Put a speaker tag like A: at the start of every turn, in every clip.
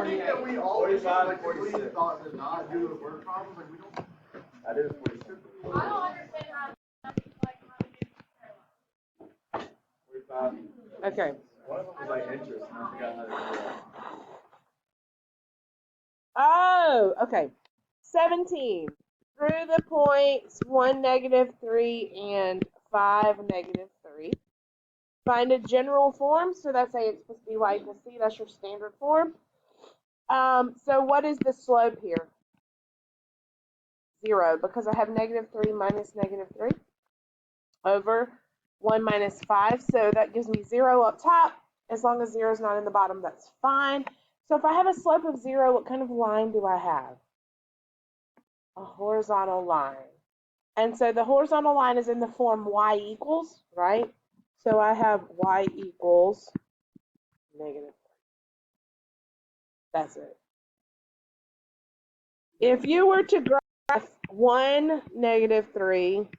A: think that we all just collectively thought to not do the word problems, like we don't.
B: That is 46.
C: I don't understand how to do parallel.
B: 45.
D: Okay.
B: One of them was like interest, and I forgot how to do that.
D: Oh, okay. 17. Through the points 1, -3, and 5, -3. Find a general form. So that's ax plus by equals c. That's your standard form. So what is the slope here? 0, because I have -3 minus -3 over 1 minus 5. So that gives me 0 up top. As long as 0 is not in the bottom, that's fine. So if I have a slope of 0, what kind of line do I have? A horizontal line. And so the horizontal line is in the form y equals, right? So I have y equals -3. That's it. If you were to graph 1, -3,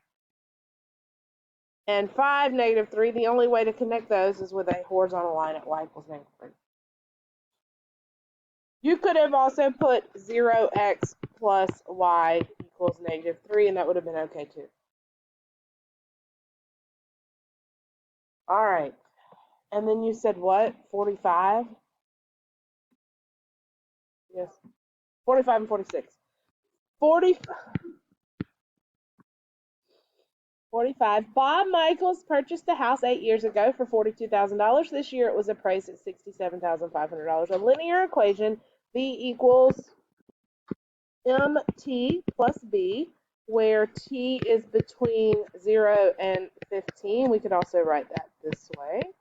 D: and 5, -3, the only way to connect those is with a horizontal line at y equals -3. You could have also put 0x plus y equals -3, and that would have been okay too. All right. And then you said what? 45? Yes. 45 and 46. 45. Bob Michaels purchased the house 8 years ago for $42,000. This year it was appraised at $67,500. A linear equation, B equals mt plus b, where t is between 0 and 15. We could also write that this way.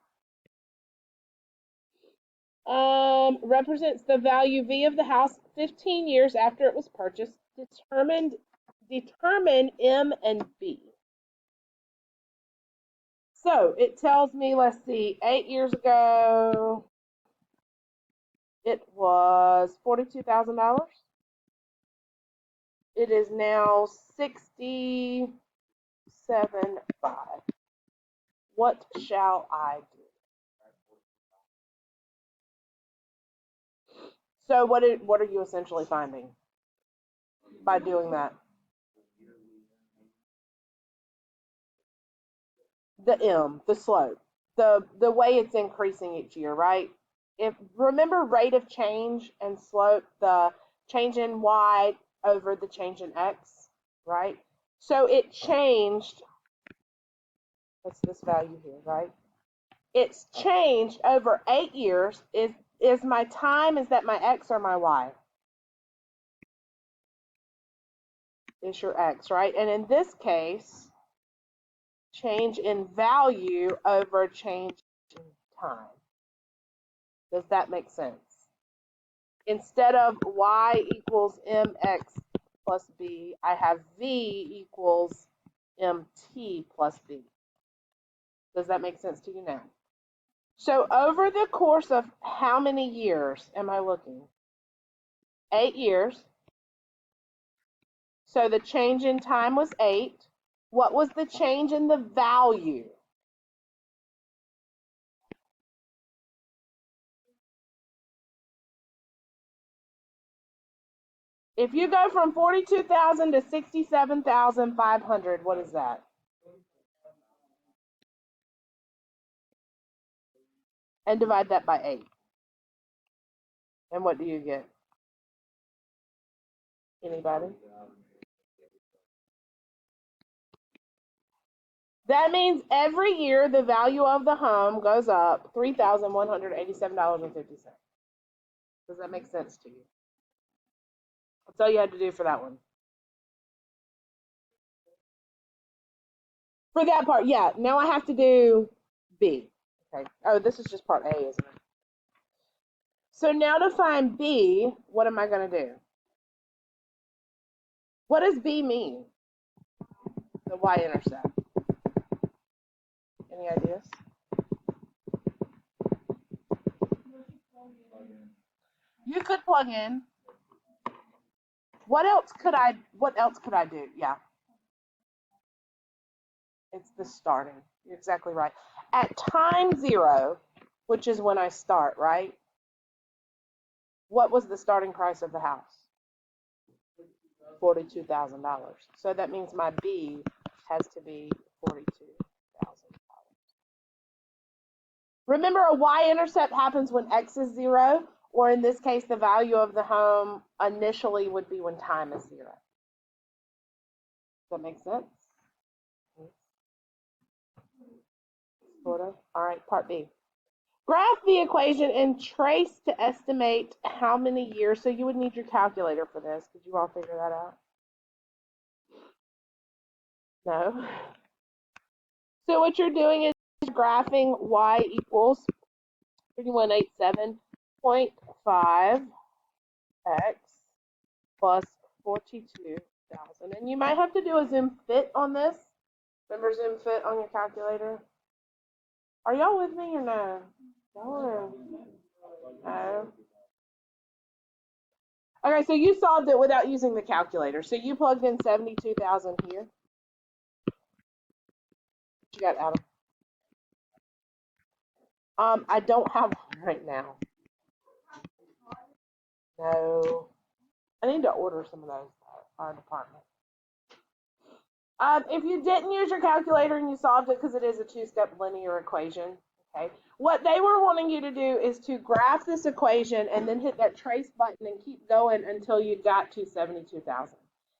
D: Represents the value v of the house 15 years after it was purchased. Determine m and b. So it tells me, let's see, 8 years ago it was $42,000. It is now $67,500. What shall I do? So what are you essentially finding by doing that? The m, the slope, the way it's increasing each year, right? If remember rate of change and slope, the change in y over the change in x, right? So it changed. What's this value here, right? It's changed over 8 years. Is my time, is that my x or my y? Is your x, right? And in this case, change in value over change in time. Does that make sense? Instead of y equals mx plus b, I have v equals mt plus b. Does that make sense to you now? So over the course of how many years am I looking? 8 years. So the change in time was 8. What was the change in the value? If you go from 42,000 to 67,500, what is that? And divide that by 8. And what do you get? Anybody? That means every year the value of the home goes up $3,187.50. Does that make sense to you? That's all you had to do for that one. For that part, yeah. Now I have to do B. Okay. Oh, this is just part A, isn't it? So now to find B, what am I going to do? What does B mean? The y-intercept. Any ideas? You could plug in. What else could I do? Yeah. It's the starting. You're exactly right. At time 0, which is when I start, right? what was the starting price of the house? $42,000. So that means my B has to be $42,000. Remember, a y-intercept happens when x is 0, or in this case, the value of the home initially would be when time is 0. Does that make sense? Sort of. All right, part B. Graph the equation and trace to estimate how many years. So you would need your calculator for this. Did you all figure that out? No. So what you're doing is graphing y equals 3187.5 x plus 42,000. And you might have to do a zoom fit on this. Remember zoom fit on your calculator? Are y'all with me or no? No. Okay, so you solved it without using the calculator. So you plugged in 72,000 here. What you got, Adam? I don't have one right now. No. I need to order some of those at our department. If you didn't use your calculator and you solved it, because it is a two-step linear equation, okay, what they were wanting you to do is to graph this equation and then hit that trace button and keep going until you got to 72,000.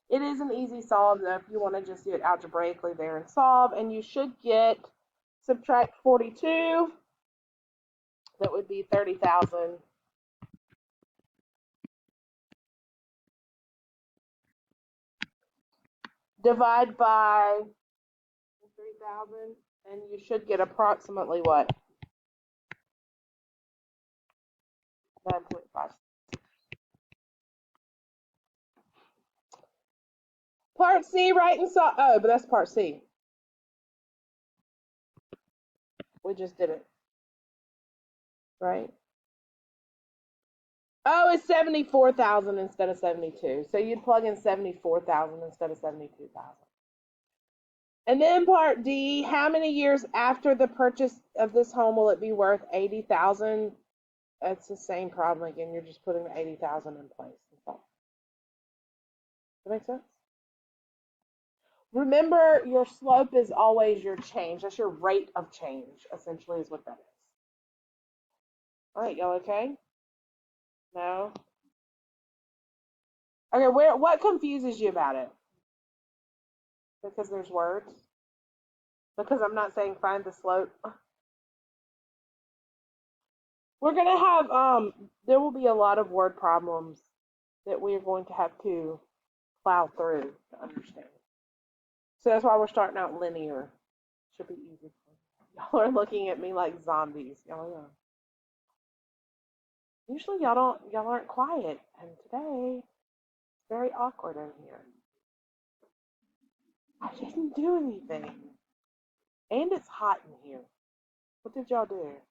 D: It is an easy solve, though, if you want to just do it algebraically there and solve, and you should get, subtract 42, that would be 30,000. Divide by 3,000, and you should get approximately what? 9.5. Part C, right and solve. Oh, but that's part C. We just did it. Right? Oh, it's 74,000 instead of 72. So you'd plug in 74,000 instead of 72,000. And then part D, how many years after the purchase of this home will it be worth 80,000? That's the same problem again. You're just putting the 80,000 in place. Does that make sense? Remember, your slope is always your change. That's your rate of change, essentially, is what that is. All right, y'all okay? No? Okay, what confuses you about it? Because there's words? Because I'm not saying find the slope? We're going to have, there will be a lot of word problems that we are going to have to plow through to understand. So that's why we're starting out linear. Should be easy. Y'all are looking at me like zombies. Y'all know. Usually y'all aren't quiet, and today it's very awkward in here. I didn't do anything. And it's hot in here. What did y'all do?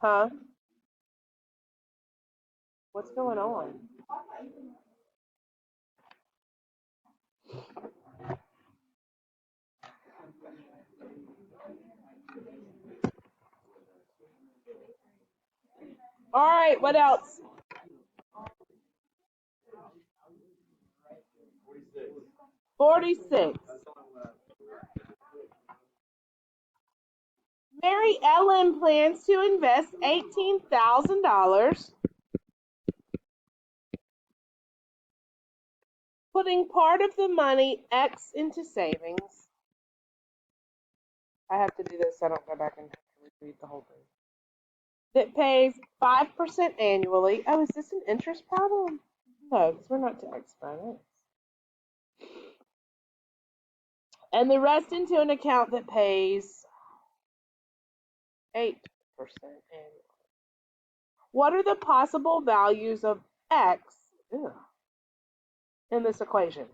D: Huh? What's going on? All right, what else? 46. Mary Ellen plans to invest $18,000, putting part of the money X into savings. I have to do this so I don't go back and read the whole thing. That pays 5% annually. Oh, is this an interest problem? No, because we're not to exponents. And the rest into an account that pays 8% annually. What are the possible values of X in this equation?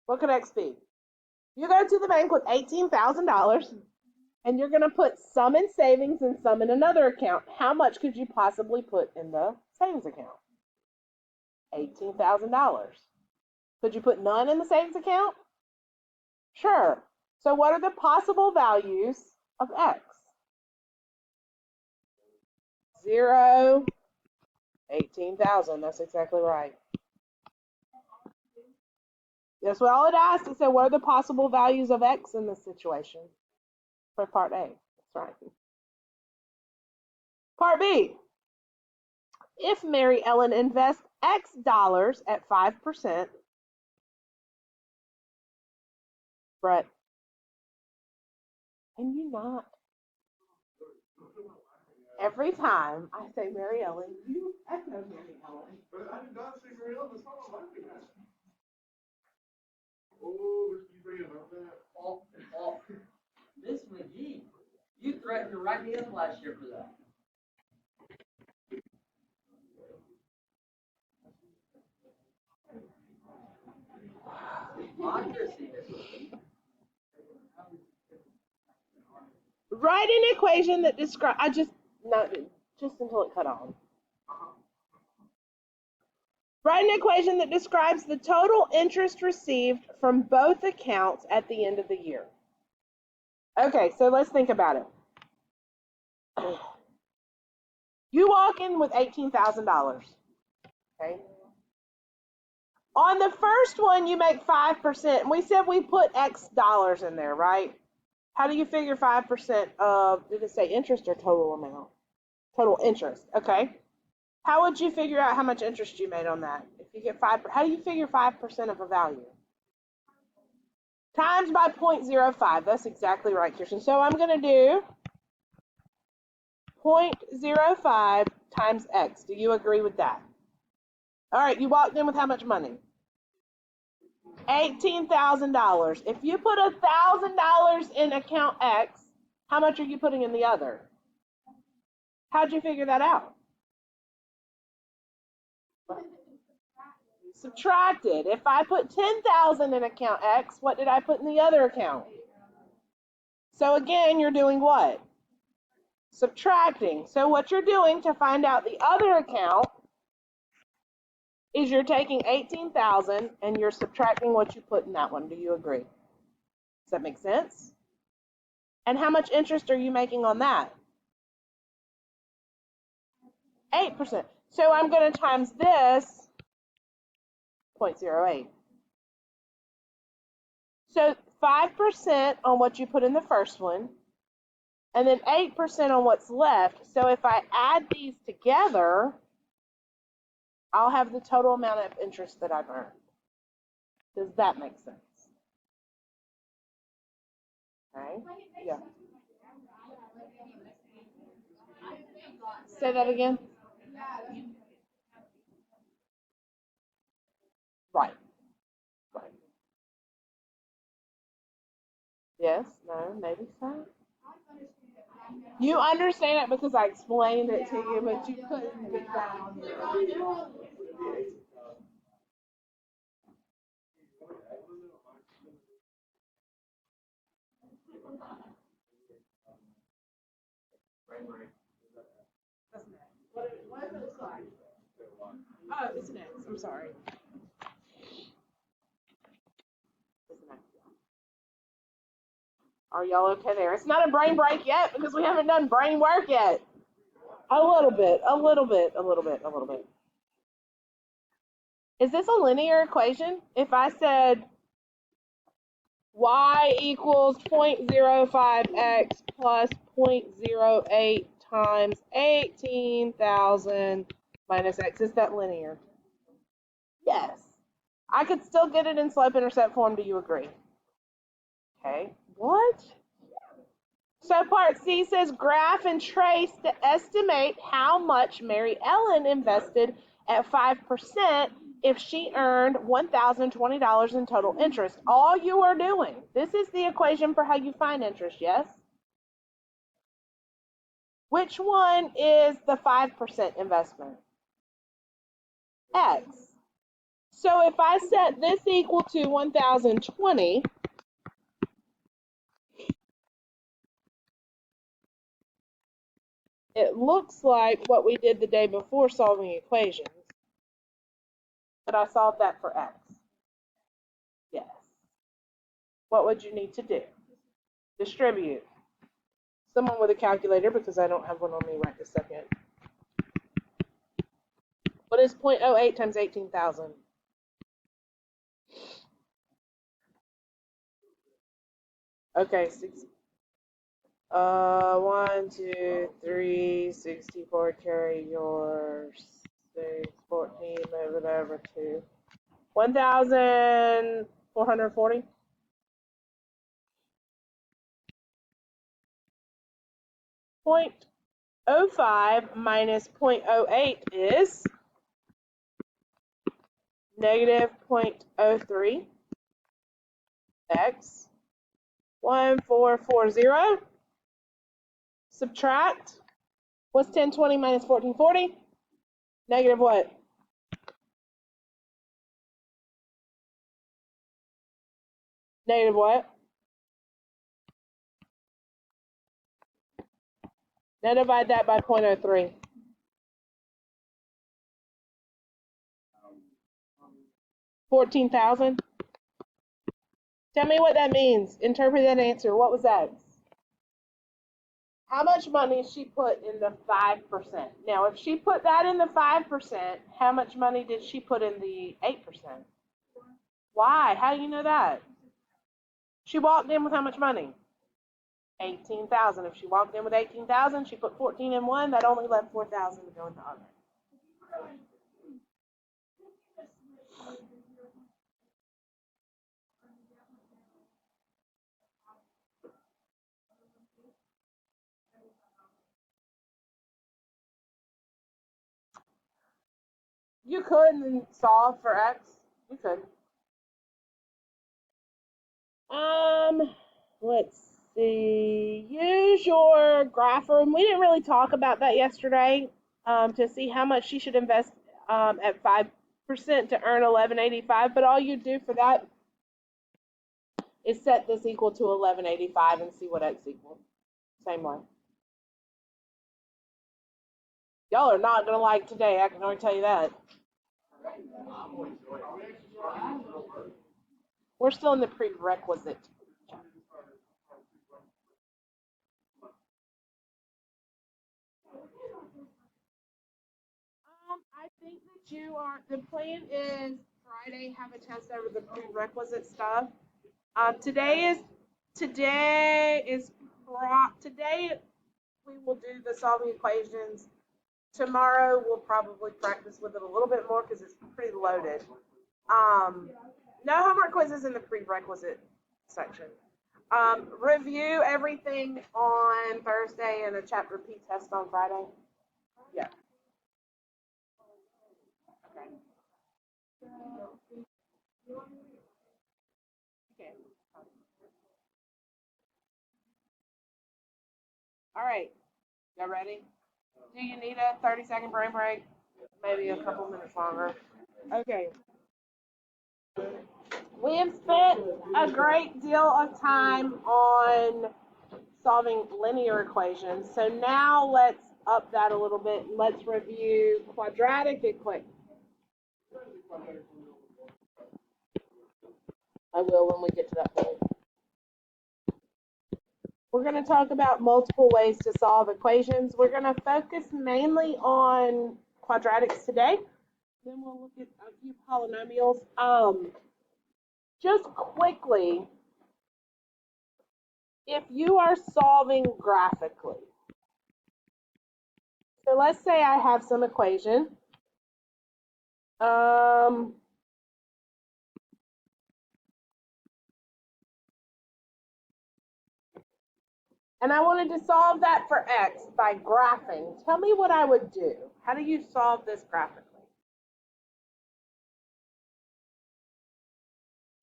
D: What could X be? You go to the bank with $18,000 and you're going to put some in savings and some in another account. How much could you possibly put in the savings account? $18,000. Could you put none in the savings account? Sure. So what are the possible values of x? 0, 18,000. That's exactly right. That's what all it asked. It said, what are the possible values of x in this situation? For part A. That's right. Part B. If Mary Ellen invests X dollars at 5%, Brett, can you not? Every time I say Mary Ellen, you echo Mary Ellen.
A: But I did not say Mary Ellen. That's not what I'm laughing at. Oh, you bringing up that?
E: Oh, Miss McGee, you threatened to write me up last year for that. Democracy, Miss McGee.
D: Write an equation that describes. Just until it cut on. Write an equation that describes the total interest received from both accounts at the end of the year. Okay, so let's think about it. You walk in with $18,000. Okay. On the first one, you make 5%. And we said we put X dollars in there, right? How do you figure 5% of, did it say interest or total amount? Total interest, okay. How would you figure out how much interest you made on that? If you get 5, how do you figure 5% of a value? Times by 0.05. That's exactly right, Kirsten. So I'm going to do 0.05 times X. Do you agree with that? All right, you walked in with how much money? $18,000. If you put $1,000 in account X, how much are you putting in the other? How'd you figure that out? Subtracted. If I put 10,000 in account X, what did I put in the other account? So again, you're doing what? Subtracting. So what you're doing to find out the other account is you're taking 18,000 and you're subtracting what you put in that one. Do you agree? Does that make sense? And how much interest are you making on that? 8%. So I'm going to times this 0.08. So 5% on what you put in the first one, and then 8% on what's left. So if I add these together, I'll have the total amount of interest that I've earned. Does that make sense? Okay. Yeah. Say that again. Right. Right. Yes, no, maybe so. You understand it because I explained it to you, but you couldn't get that on your own. What does it look like? Oh, it's an X. I'm sorry. It's an X. Are y'all okay there? It's not a brain break yet because we haven't done brain work yet. A little bit, a little bit, a little bit, a little bit. Is this a linear equation? If I said y equals 0.05x plus 0.08 times 18,000 minus x, is that linear? Yes. I could still get it in slope-intercept form. Do you agree? Okay. What? So part C says graph and trace to estimate how much Mary Ellen invested at 5% if she earned $1,020 in total interest. All you are doing, this is the equation for how you find interest, yes? Which one is the 5% investment? X. So if I set this equal to 1,020, it looks like what we did the day before solving equations, but I solved that for X. Yes. what would you need to do? Distribute. Someone with a calculator, because I don't have one on me right this second. What is 0.08 times 18,000? Okay, 1, 2, 3, 64, carry your 6, 14, move it over to 1,440. 0.05 minus 0.08 is negative 0.03 x 1440. Subtract. What's 1020 minus 1440? Negative what? Negative what? Now divide that by 0.03. 14,000. Tell me what that means. Interpret that answer. What was that? How much money she put in the 5%? Now, if she put that in the 5%, how much money did she put in the 8%? Why? How do you know that? She walked in with how much money? 18,000. If she walked in with 18,000, she put 14 in one. That only left 4,000 to go in the other. You could solve for x. You could. Let's see. Use your grapher. And we didn't really talk about that yesterday. To see how much she should invest at 5% to earn 1185. But all you do for that is set this equal to 1185 and see what x equals. Same way. Y'all are not gonna like today. I can already tell you that. We're still in the prerequisite. I think that you are. The plan is Friday have a test over the prerequisite stuff. Today we will do the solving equations. Tomorrow we'll probably practice with it a little bit more because it's pretty loaded. No homework quizzes in the prerequisite section. Review everything on Thursday and a chapter P test on Friday. Yeah. Okay. Okay. All right. Y'all ready? Do you need a 30-second brain break? Maybe a couple minutes longer. Okay. We have spent a great deal of time on solving linear equations. So now let's up that a little bit. Let's review quadratic equations. I will when we get to that point. We're going to talk about multiple ways to solve equations. We're going to focus mainly on quadratics today. Then we'll look at a few polynomials. Just quickly, if you are solving graphically, so let's say I have some equation. And I wanted to solve that for x by graphing. Tell me what I would do. How do you solve this graphically?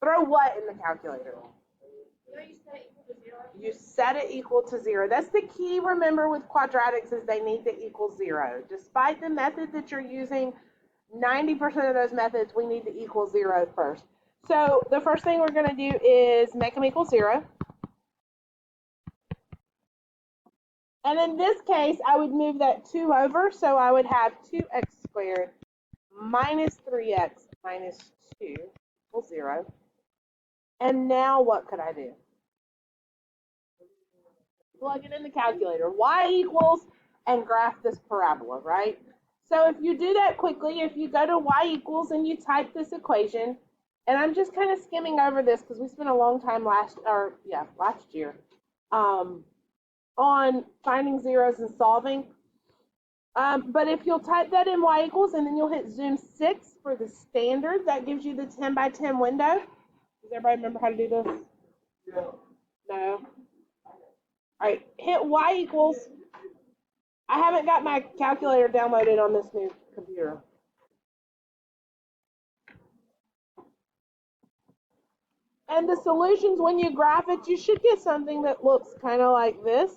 D: Throw what in the calculator? You set it equal to 0. That's the key, remember, with quadratics is they need to equal 0. Despite the method that you're using, 90% of those methods, we need to equal 0 first. So the first thing we're going to do is make them equal 0. And in this case, I would move that 2 over, so I would have 2x squared minus 3x minus 2 equals 0. And now what could I do? Plug it in the calculator. Y equals and graph this parabola, right? So if you do that quickly, if you go to y equals and you type this equation, and I'm just kind of skimming over this because we spent a long time last year on finding zeros and solving. But if you'll type that in y equals and then you'll hit zoom 6 for the standard, that gives you the 10 by 10 window. Does everybody remember how to do this? No? All right, hit y equals. I haven't got my calculator downloaded on this new computer. And the solutions, when you graph it, you should get something that looks kind of like this.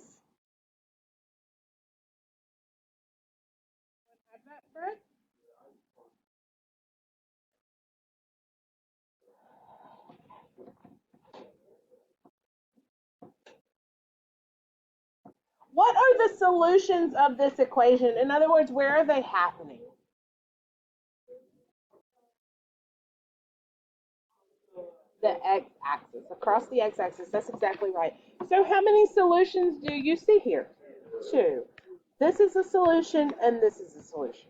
D: What are the solutions of this equation? In other words, where are they happening? The x-axis, across the x-axis. That's exactly right. So how many solutions do you see here? 2. This is a solution, and this is a solution.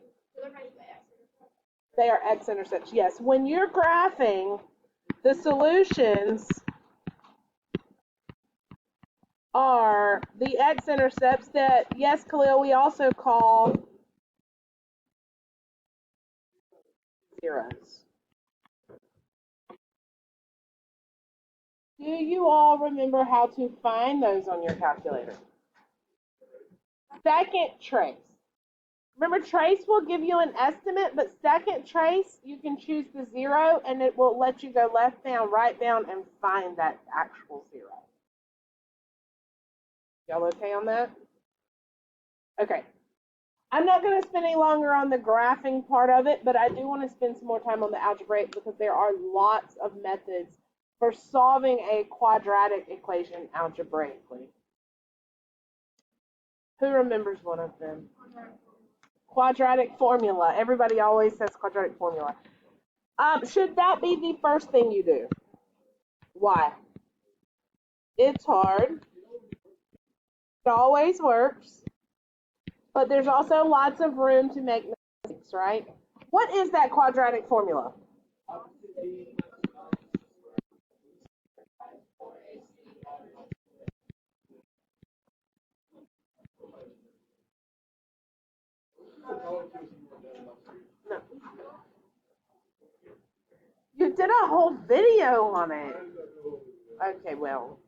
D: They are x-intercepts. Yes, when you're graphing, the solutions are the x-intercepts that, yes, Khalil, we also call zeros. Do you all remember how to find those on your calculator? Second trace. Remember, trace will give you an estimate, but second trace, you can choose the 0, and it will let you go left down, right down, and find that actual 0. Y'all okay on that? Okay. I'm not going to spend any longer on the graphing part of it, but I do want to spend some more time on the algebraic because there are lots of methods for solving a quadratic equation algebraically. Who remembers one of them? Quadratic formula. Everybody always says quadratic formula. Should that be the first thing you do? Why? It's hard. It always works. But there's also lots of room to make mistakes, right? What is that quadratic formula? No. You did a whole video on it. Okay, well,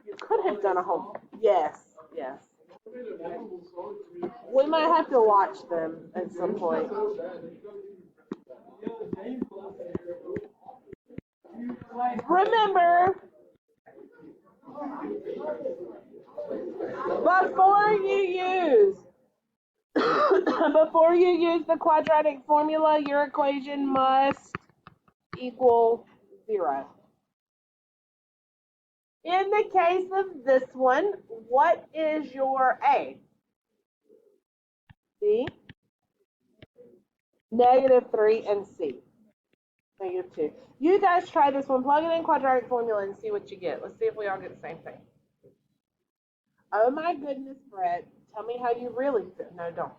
D: you could have done a whole. Yes, yes. We might have to watch them at some point. Remember, before you use the quadratic formula, your equation must equal 0. In the case of this one, what is your A? B, -3, and C, -2. You guys try this one. Plug it in quadratic formula and see what you get. Let's see if we all get the same thing. Oh my goodness, Brett. Tell me how you really feel. No, don't.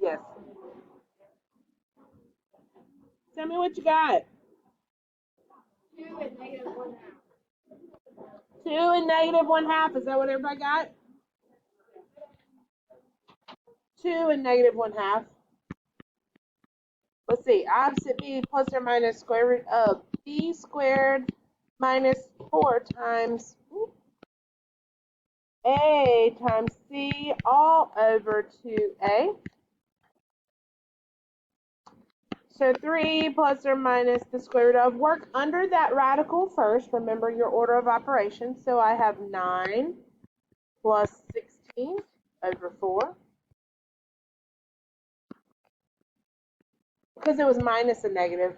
D: Yes. Tell me what you got.
C: 2 and negative 1/2.
D: 2 and negative 1/2. Is that what everybody got? 2 and negative 1/2. Let's see. Opposite b plus or minus square root of b squared minus 4 times a times c all over 2a. So 3 plus or minus the square root of. Work under that radical first. Remember your order of operations. So I have 9 plus 16 over 4. Because it was minus a negative.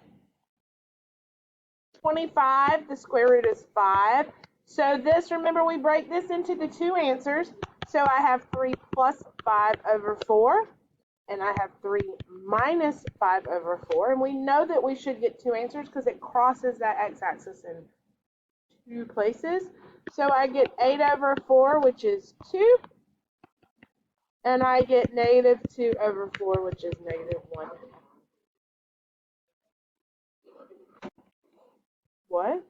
D: 25, the square root is 5. So this, remember, we break this into the two answers. So I have 3 plus 5 over 4. And I have 3 minus 5 over 4. And we know that we should get two answers because it crosses that x-axis in two places. So I get 8 over 4, which is 2. And I get negative 2 over 4, which is negative 1. What?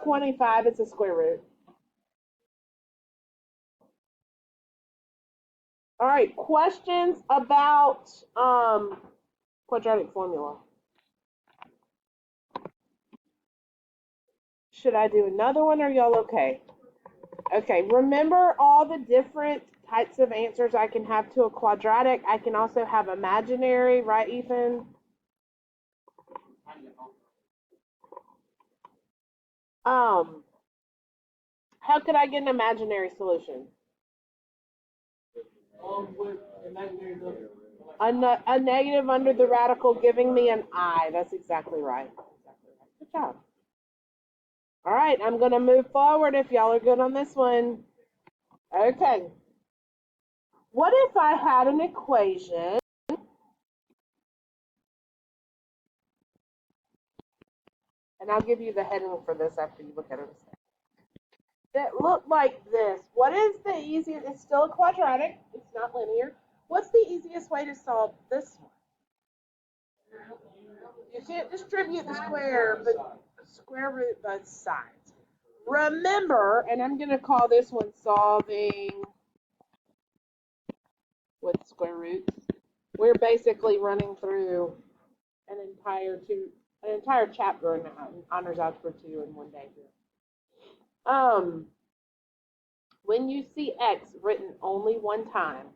D: 25 is a square root. All right, questions about quadratic formula? Should I do another one, or y'all okay? Okay, remember all the different types of answers I can have to a quadratic. I can also have imaginary, right, Ethan? How could I get an imaginary solution? A negative under the radical giving me an I. That's exactly right. Good job. All right, I'm going to move forward if y'all are good on this one. Okay. What if I had an equation and I'll give you the heading for this after you look at it, that looked like this? What is the easiest? It's still a quadratic. It's not linear. What's the easiest way to solve this one? You can't distribute the square, but square root both sides. Remember, and I'm going to call this one solving with square roots. We're basically running through an entire chapter in Honors Algebra 2 in one day here. When you see x written only one time,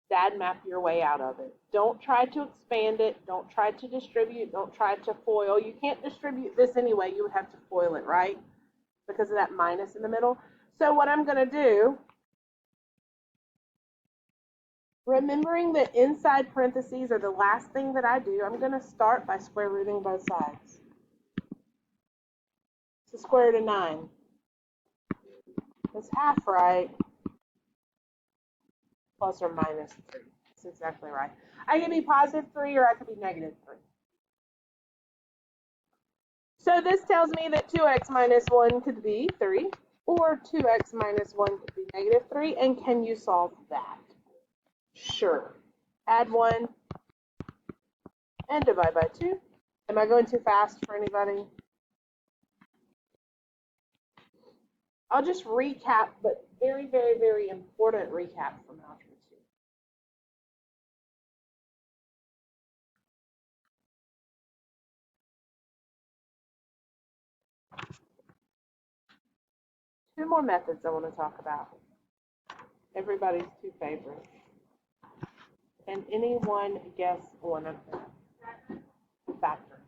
D: stat map your way out of it. Don't try to expand it. Don't try to distribute. Don't try to FOIL. You can't distribute this anyway. You would have to FOIL it, right? Because of that minus in the middle. So what I'm going to do, remembering that inside parentheses are the last thing that I do, I'm going to start by square rooting both sides. So square root of 9. That's half, right? Plus or minus 3. That's exactly right. I could be positive 3 or I could be negative 3. So this tells me that 2x minus 1 could be 3, or 2x minus 1 could be negative 3. And can you solve that? Sure. Add 1 and divide by 2. Am I going too fast for anybody? I'll just recap, but very, very, very important recap from Algebra 2. Two more methods I want to talk about. Everybody's two favorites. Can anyone guess one of them? Factor.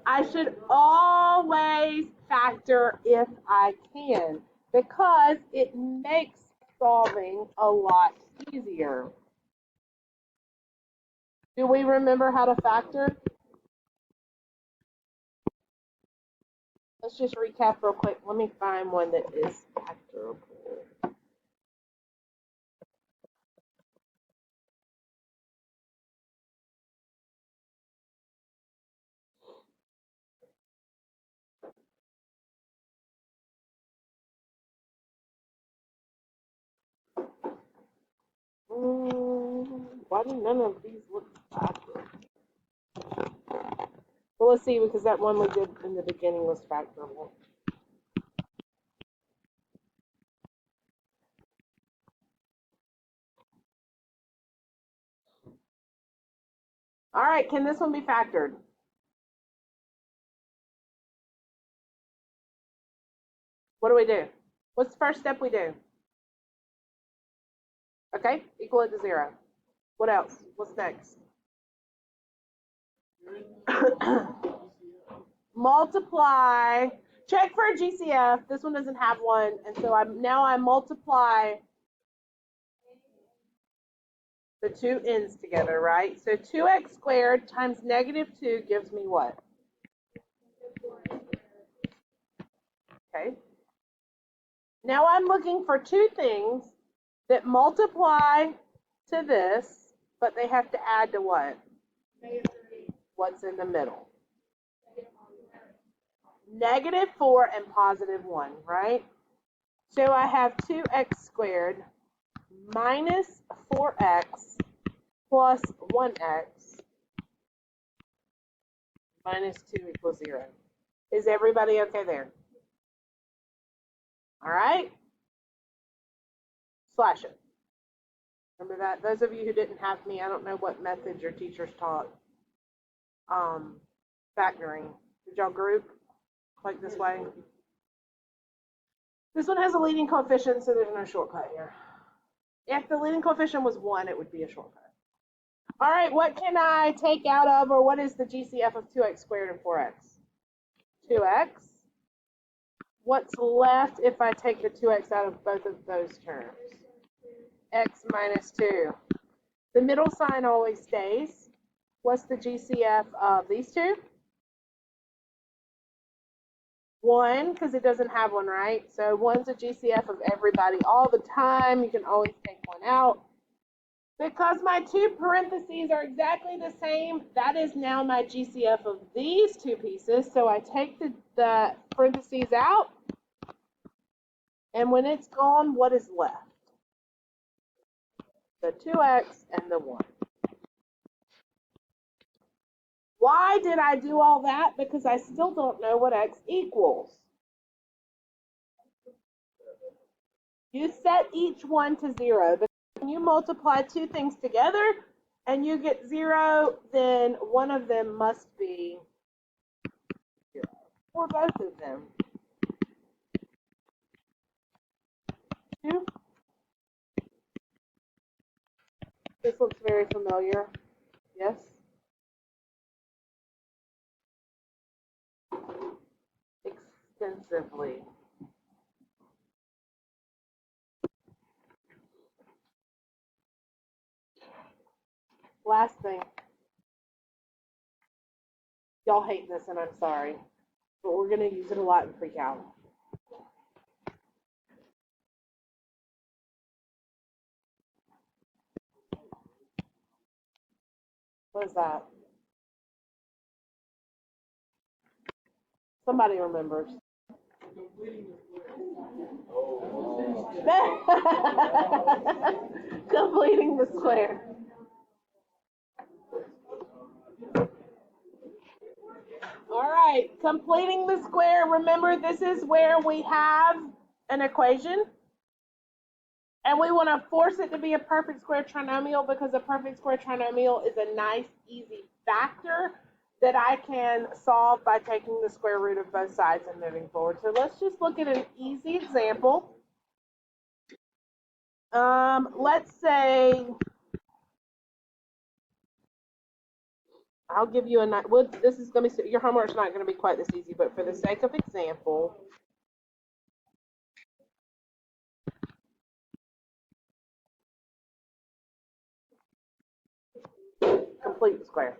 D: I should always factor if I can, because it makes solving a lot easier. Do we remember how to factor? Let's just recap real quick. Let me find one that is factorable. Why do none of these look factored? Well, let's see, because that one we did in the beginning was factorable. All right, can this one be factored? What do we do? What's the first step we do? Okay, equal it to 0. What else? What's next? Multiply. Check for a GCF. This one doesn't have one, and so I multiply the two ends together, right? So 2x squared times -2 gives me what? Okay. Now I'm looking for two things that multiply to this, but they have to add to what? What's in the middle? -4 and +1, right? So I have 2x squared minus 4x plus 1x minus 2 equals 0. Is everybody okay there? All right? Slash it. Remember that? Those of you who didn't have me, I don't know what method your teachers taught. Factoring. Did y'all group like this way? This one has a leading coefficient, so there's no shortcut here. If the leading coefficient was 1, it would be a shortcut. All right, what can I take out of, or what is the GCF of 2x squared and 4x? 2x. What's left if I take the 2x out of both of those terms? X minus 2. The middle sign always stays. What's the GCF of these two? 1, because it doesn't have one, right? So 1's a GCF of everybody all the time. You can always take one out. Because my two parentheses are exactly the same, that is now my GCF of these two pieces. So I take the parentheses out, and when it's gone, what is left? The 2x and the 1. Why did I do all that? Because I still don't know what x equals. You set each one to 0. But when you multiply two things together and you get 0, then one of them must be 0. Or both of them. 2. This looks very familiar. Yes? Extensively. Last thing. Y'all hate this, and I'm sorry. But we're going to use it a lot in pre-calc. What is that? Somebody remembers. Completing the square. All right, completing the square. Remember, this is where we have an equation, and we want to force it to be a perfect square trinomial because a perfect square trinomial is a nice, easy factor that I can solve by taking the square root of both sides and moving forward. So let's just look at an easy example. Let's say I'll give you a well, this is going to be, your homework's not going to be quite this easy, but for the sake of example, complete the square.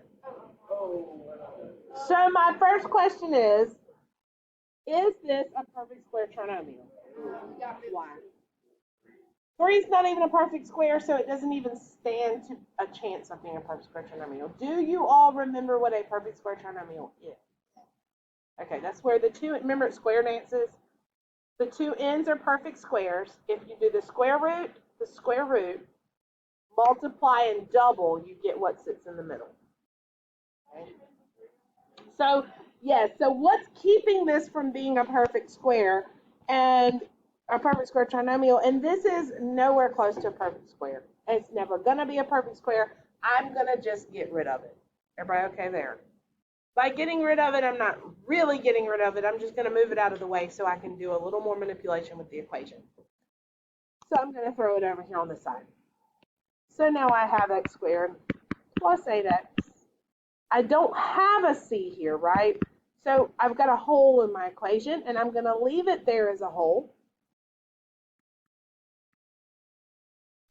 D: So my first question is this a perfect square trinomial? Why? 3 is not even a perfect square, so it doesn't even stand to a chance of being a perfect square trinomial. Do you all remember what a perfect square trinomial is? Okay, that's where the two, remember it's square dances? The two ends are perfect squares. If you do the square root, multiply and double, you get what sits in the middle. Okay. So, yes, so what's keeping this from being a perfect square and a perfect square trinomial? And this is nowhere close to a perfect square. It's never going to be a perfect square. I'm going to just get rid of it. Everybody okay there? By getting rid of it, I'm not really getting rid of it. I'm just going to move it out of the way so I can do a little more manipulation with the equation. So I'm going to throw it over here on the side. So now I have x squared plus 8x. I don't have a c here, right? So I've got a hole in my equation, and I'm going to leave it there as a hole.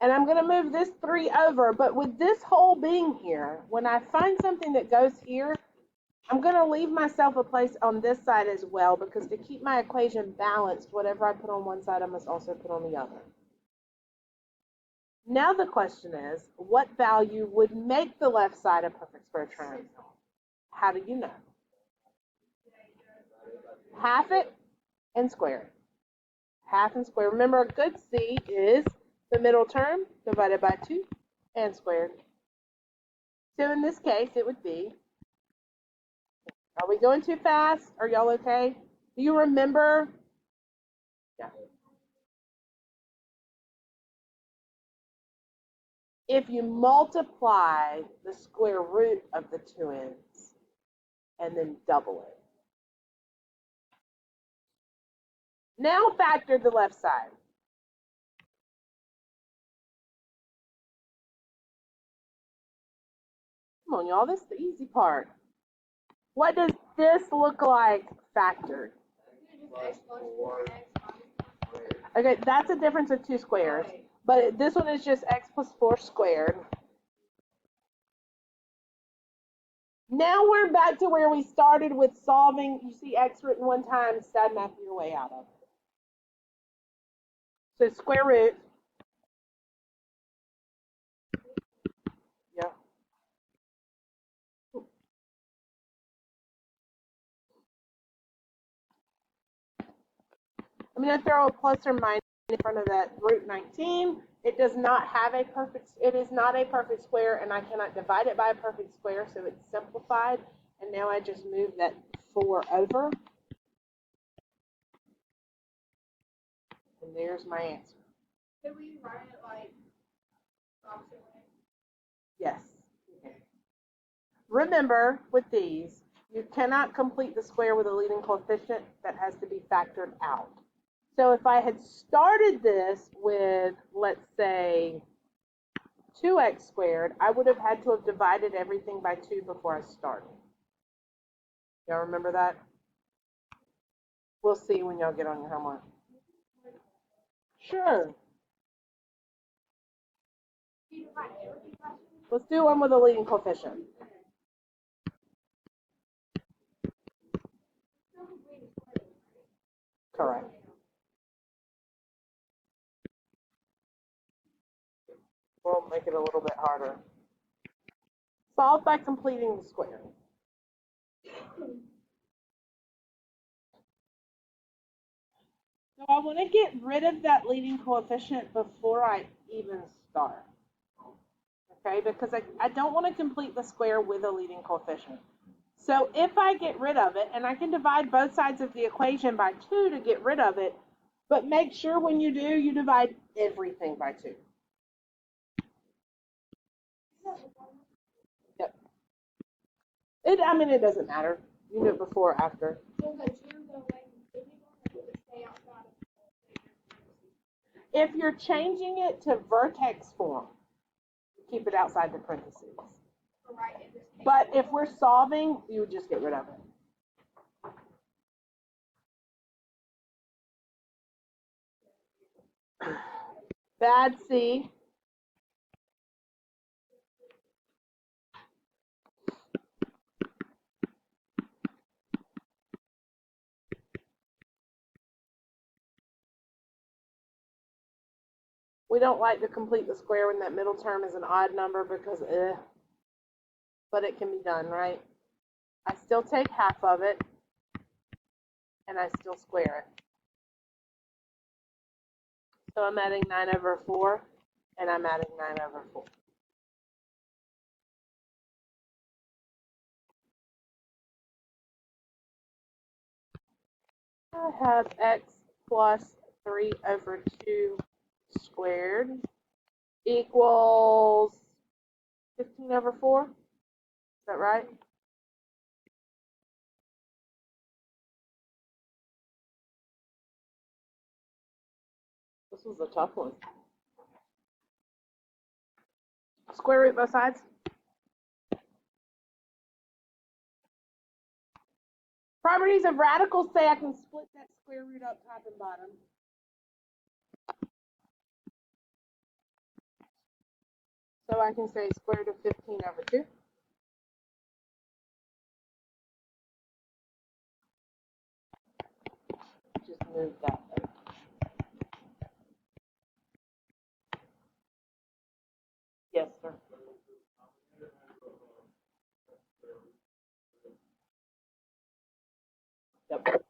D: And I'm going to move this 3 over, but with this hole being here, when I find something that goes here, I'm going to leave myself a place on this side as well, because to keep my equation balanced, whatever I put on one side, I must also put on the other. Now the question is, what value would make the left side a perfect square trinomial? How do you know? Half it and square it. Half and square. Remember, a good C is the middle term divided by 2 and squared. So in this case, it would be, are we going too fast? Are y'all okay? Do you remember? Yeah. If you multiply the square root of the 2 ends and then double it. Now factor the left side. Come on, y'all, this is the easy part. What does this look like factored? Okay, that's a difference of 2 squares. But this one is just x plus 4 squared. Now we're back to where we started with solving. You see x written one time, side math your way out of it. So square root. Yeah. I'm going to throw a plus or minus in front of that root 19. It does not have a perfect, it is not a perfect square, and I cannot divide it by a perfect square, so it's simplified. And now I just move that 4 over. And there's my answer.
C: Could we write it like opposite way?
D: Yes. Okay. Remember, with these, you cannot complete the square with a leading coefficient. That has to be factored out. So if I had started this with, let's say, 2x squared, I would have had to have divided everything by 2 before I started. Y'all remember that? We'll see when y'all get on your homework. Sure. Let's do one with a leading coefficient. Correct. We'll make it a little bit harder. Solve by completing the square. So I want to get rid of that leading coefficient before I even start. Okay, because I don't want to complete the square with a leading coefficient. So if I get rid of it, and I can divide both sides of the equation by 2 to get rid of it, but make sure when you do, you divide everything by 2. Yep. It doesn't matter. You do it before or after. If you're changing it to vertex form, keep it outside the parentheses. But if we're solving, you would just get rid of it. Bad C. We don't like to complete the square when that middle term is an odd number because, but it can be done, right? I still take half of it, and I still square it. So I'm adding 9 over 4, and I'm adding 9/4. I have x plus 3/2 squared equals 15/4. Is that right? This was a tough one. Square root both sides. Properties of radicals say I can split that square root up top and bottom. So I can say square root of 15/2. Just move that over. Yes, sir. Yep.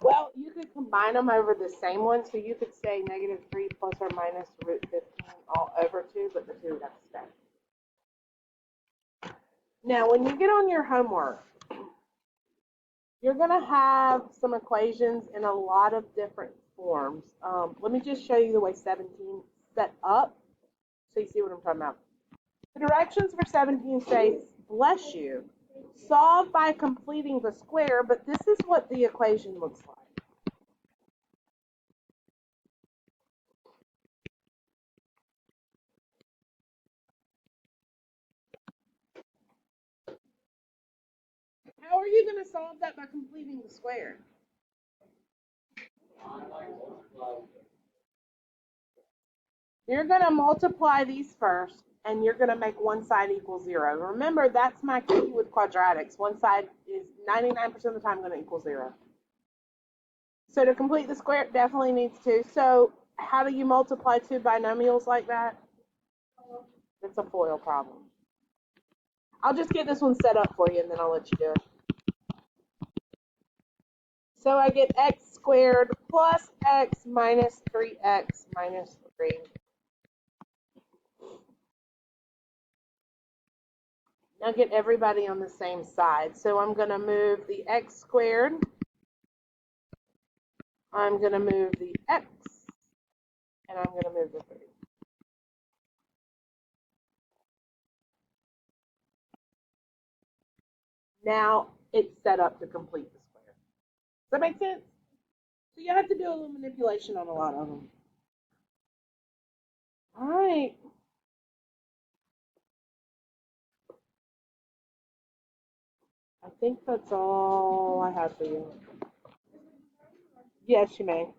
D: Well, you could combine them over the same one, so you could say -3 plus or minus root 15 all over 2, but the 2 would have to stay. Now, when you get on your homework, you're going to have some equations in a lot of different forms. Let me just show you the way 17 is set up so you see what I'm talking about. The directions for 17 say, bless you, solve by completing the square, but this is what the equation looks like. How are you going to solve that by completing the square? You're going to multiply these first, and you're going to make one side equal 0. Remember, that's my key with quadratics. One side is 99% of the time going to equal 0. So to complete the square, it definitely needs 2. So how do you multiply 2 binomials like that? It's a FOIL problem. I'll just get this one set up for you, and then I'll let you do it. So I get x squared plus x minus 3x minus 3. Now get everybody on the same side. So I'm going to move the x squared. I'm going to move the x. And I'm going to move the 3. Now it's set up to complete the square. Does that make sense? So you have to do a little manipulation on a lot of them. All right. I think that's all I have for you. Yes, you may.